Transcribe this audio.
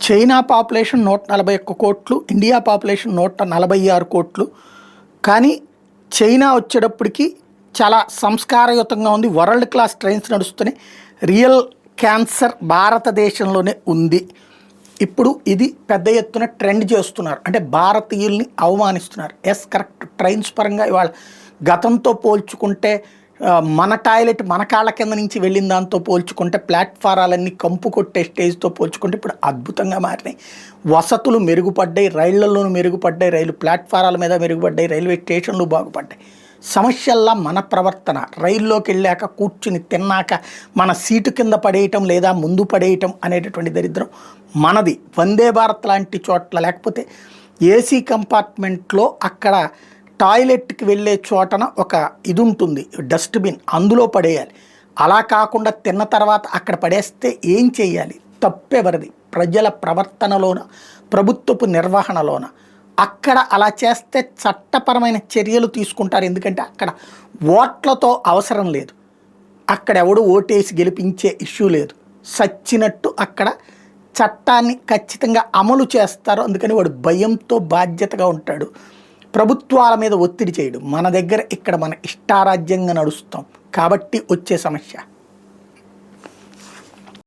China population 141 కోట్లు, India population 146 కోట్లు. కానీ చైనా వచ్చేటప్పటికి చాలా సంస్కారయుతంగా ఉంది. వరల్డ్ క్లాస్ ట్రైన్స్ నడుస్తున్నాయి. రియల్ క్యాన్సర్ భారతదేశంలోనే ఉంది. ఇప్పుడు ఇది పెద్ద ఎత్తున ట్రెండ్ చేస్తున్నారు. అంటే భారతీయుల్ని అవమానిస్తున్నారు. Yes, correct. ట్రైన్స్ పరంగా ఇవాళ గతంతో పోల్చుకుంటే మన టాయిలెట్ మన కాళ్ళ కింద నుంచి వెళ్ళిన దాంతో పోల్చుకుంటే, ప్లాట్ఫారాలన్నీ కంపు కొట్టే స్టేజ్తో పోల్చుకుంటే ఇప్పుడు అద్భుతంగా మారినాయి. వసతులు మెరుగుపడ్డాయి, రైళ్లలోనూ మెరుగుపడ్డాయి, రైలు ప్లాట్ఫారాల మీద మెరుగుపడ్డాయి, రైల్వే స్టేషన్లు బాగుపడ్డాయి. సమస్యల్లా మన ప్రవర్తన. రైల్లోకి వెళ్ళాక కూర్చుని తిన్నాక మన సీటు కింద పడేయటం లేదా ముందు పడేయటం అనేటటువంటి దరిద్రం మనది. వందే భారత్ లాంటి చోట్ల, లేకపోతే ఏసీ కంపార్ట్మెంట్లో అక్కడ టాయిలెట్కి వెళ్ళే చోటన ఒక ఇది ఉంటుంది, డస్ట్బిన్, అందులో పడేయాలి. అలా కాకుండా తిన్న తర్వాత అక్కడ పడేస్తే ఏం చేయాలి? తప్పెవరిది? ప్రజల ప్రవర్తనలోన, ప్రభుత్వపు నిర్వహణలోన. అక్కడ అలా చేస్తే చట్టపరమైన చర్యలు తీసుకుంటారు. ఎందుకంటే అక్కడ ఓట్లతో అవసరం లేదు, అక్కడ ఎవడు ఓటేసి గెలిపించే ఇష్యూ లేదు. సచ్చినట్టు అక్కడ చట్టాన్ని ఖచ్చితంగా అమలు చేస్తారు. అందుకని వాడు భయంతో బాధ్యతగా ఉంటాడు. ప్రభుత్వాల మీద ఒత్తిడి చేయడు. మన దగ్గర ఇక్కడ మన ఇష్టారాజ్యంగా నడుస్తాం కాబట్టి వచ్చే సమస్య.